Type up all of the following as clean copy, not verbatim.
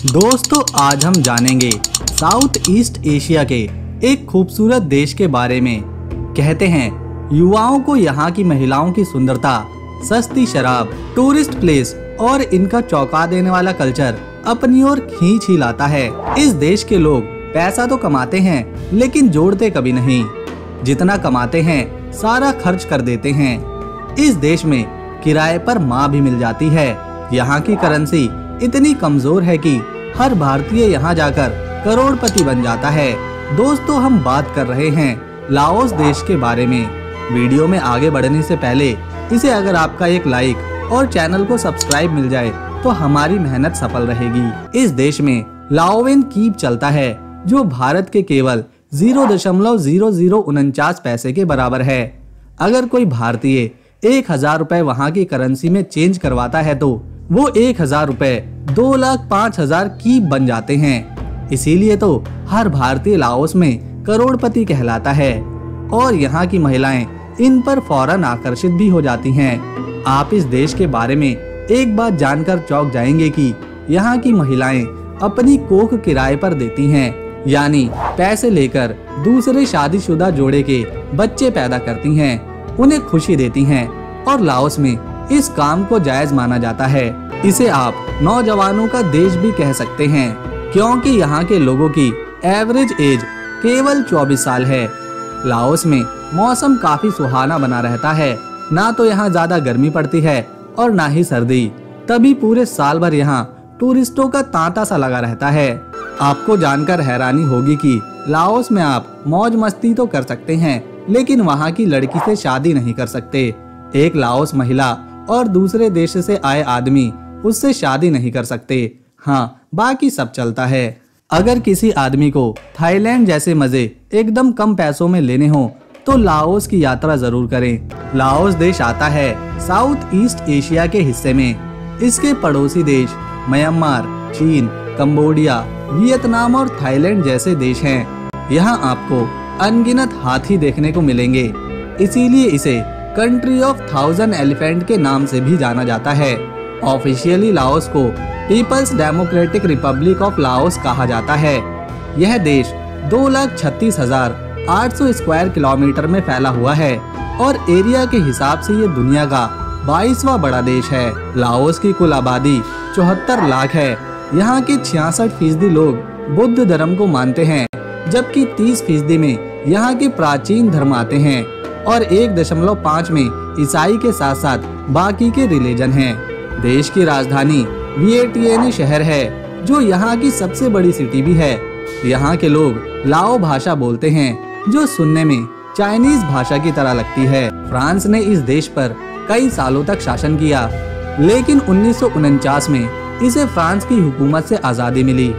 दोस्तों आज हम जानेंगे साउथ ईस्ट एशिया के एक खूबसूरत देश के बारे में। कहते हैं युवाओं को यहाँ की महिलाओं की सुंदरता, सस्ती शराब, टूरिस्ट प्लेस और इनका चौंका देने वाला कल्चर अपनी ओर खींच ही लाता है। इस देश के लोग पैसा तो कमाते हैं लेकिन जोड़ते कभी नहीं। जितना कमाते हैं सारा खर्च कर देते हैं। इस देश में किराए पर माँ भी मिल जाती है। यहाँ की करेंसी इतनी कमजोर है कि हर भारतीय यहाँ जाकर करोड़पति बन जाता है। दोस्तों हम बात कर रहे हैं लाओस देश के बारे में। वीडियो में आगे बढ़ने से पहले इसे अगर आपका एक लाइक और चैनल को सब्सक्राइब मिल जाए तो हमारी मेहनत सफल रहेगी। इस देश में लाओवेन कीप चलता है जो भारत के केवल 0.0049 पैसे के बराबर है। अगर कोई भारतीय 1000 रुपए वहाँ की करेंसी में चेंज करवाता है तो वो 1000 रुपए 2,05,000 कीप बन जाते हैं। इसीलिए तो हर भारतीय लाओस में करोड़पति कहलाता है और यहाँ की महिलाएं इन पर फौरन आकर्षित भी हो जाती हैं। आप इस देश के बारे में एक बात जानकर चौंक जाएंगे कि यहाँ की महिलाएं अपनी कोख किराए पर देती हैं, यानी पैसे लेकर दूसरे शादीशुदा जोड़े के बच्चे पैदा करती हैं, उन्हें खुशी देती हैं और लाओस में इस काम को जायज माना जाता है। इसे आप नौजवानों का देश भी कह सकते हैं क्योंकि यहाँ के लोगों की एवरेज एज केवल 24 साल है। लाओस में मौसम काफी सुहाना बना रहता है, ना तो यहाँ ज्यादा गर्मी पड़ती है और ना ही सर्दी। तभी पूरे साल भर यहाँ टूरिस्टों का तांता सा लगा रहता है। आपको जानकर हैरानी होगी कि लाओस में आप मौज मस्ती तो कर सकते हैं लेकिन वहाँ की लड़की से शादी नहीं कर सकते। एक लाओस महिला और दूसरे देश से आए आदमी उससे शादी नहीं कर सकते। हाँ, बाकी सब चलता है। अगर किसी आदमी को थाईलैंड जैसे मजे एकदम कम पैसों में लेने हो तो लाओस की यात्रा जरूर करें। लाओस देश आता है साउथ ईस्ट एशिया के हिस्से में। इसके पड़ोसी देश म्यांमार, चीन, कंबोडिया, वियतनाम और थाईलैंड जैसे देश हैं। यहाँ आपको अनगिनत हाथी देखने को मिलेंगे, इसीलिए इसे कंट्री ऑफ 1000 एलिफेंट के नाम से भी जाना जाता है। ऑफिशियली लाओस को People's Democratic Republic of Laos कहा जाता है। यह देश 2,36,800 स्क्वायर किलोमीटर में फैला हुआ है और एरिया के हिसाब से ये दुनिया का 22वां बड़ा देश है। लाओस की कुल आबादी 74 लाख है। यहाँ के 66% लोग बुद्ध धर्म को मानते हैं, जबकि 30% में यहाँ के प्राचीन धर्म आते हैं और 1.5 में ईसाई के साथ साथ बाकी के रिलीजन हैं। देश की राजधानी वियेटिएन शहर है जो यहाँ की सबसे बड़ी सिटी भी है। यहाँ के लोग लाओ भाषा बोलते हैं जो सुनने में चाइनीज भाषा की तरह लगती है। फ्रांस ने इस देश पर कई सालों तक शासन किया लेकिन 1949 में इसे फ्रांस की हुकूमत से आजादी मिली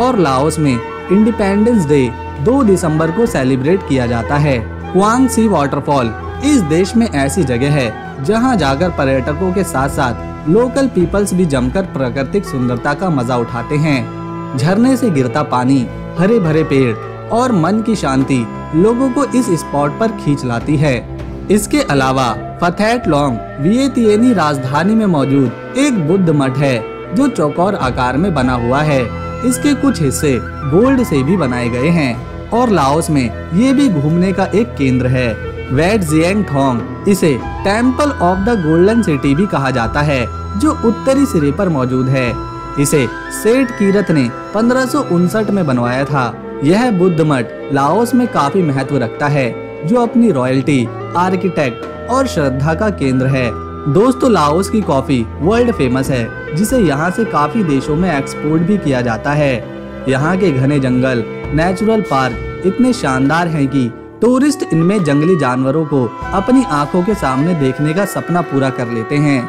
और लाओस में इंडिपेंडेंस डे 2 दिसंबर को सेलिब्रेट किया जाता है। क्वांग सी वाटरफॉल इस देश में ऐसी जगह है जहां जाकर पर्यटकों के साथ साथ लोकल पीपल्स भी जमकर प्राकृतिक सुंदरता का मजा उठाते हैं। झरने से गिरता पानी, हरे भरे पेड़ और मन की शांति लोगों को इस स्पॉट पर खींच लाती है। इसके अलावा फथेट लॉन्ग वियेतिएनी राजधानी में मौजूद एक बुद्ध मठ है जो चौकोर आकार में बना हुआ है। इसके कुछ हिस्से गोल्ड से भी बनाए गए हैं और लाओस में ये भी घूमने का एक केंद्र है। वेट जियांग थोंग इसे temple of the golden city भी कहा जाता है जो उत्तरी सिरे पर मौजूद है। इसे सेठ कीरत ने 1559 में बनवाया था। यह बुद्ध मठ लाओस में काफी महत्व रखता है जो अपनी रॉयल्टी, आर्किटेक्ट और श्रद्धा का केंद्र है। दोस्तों लाओस की कॉफी वर्ल्ड फेमस है जिसे यहाँ से काफी देशों में एक्सपोर्ट भी किया जाता है। यहाँ के घने जंगल, नेचुरल पार्क इतने शानदार हैं कि टूरिस्ट इनमें जंगली जानवरों को अपनी आंखों के सामने देखने का सपना पूरा कर लेते हैं।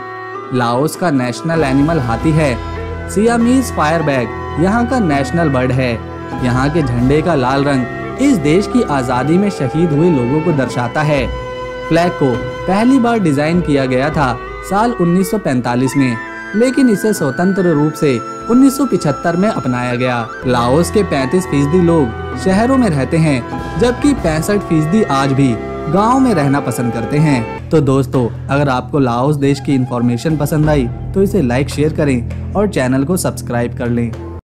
लाओस का नेशनल एनिमल हाथी है। सियामीज फायरबैग यहाँ का नेशनल बर्ड है। यहाँ के झंडे का लाल रंग इस देश की आजादी में शहीद हुए लोगों को दर्शाता है। फ्लैग को पहली बार डिजाइन किया गया था साल 1945 में, लेकिन इसे स्वतंत्र रूप से 1975 में अपनाया गया। लाओस के 35% लोग शहरों में रहते हैं जबकि 65% आज भी गांव में रहना पसंद करते हैं। तो दोस्तों अगर आपको लाओस देश की इंफॉर्मेशन पसंद आई तो इसे लाइक शेयर करें और चैनल को सब्सक्राइब कर लें।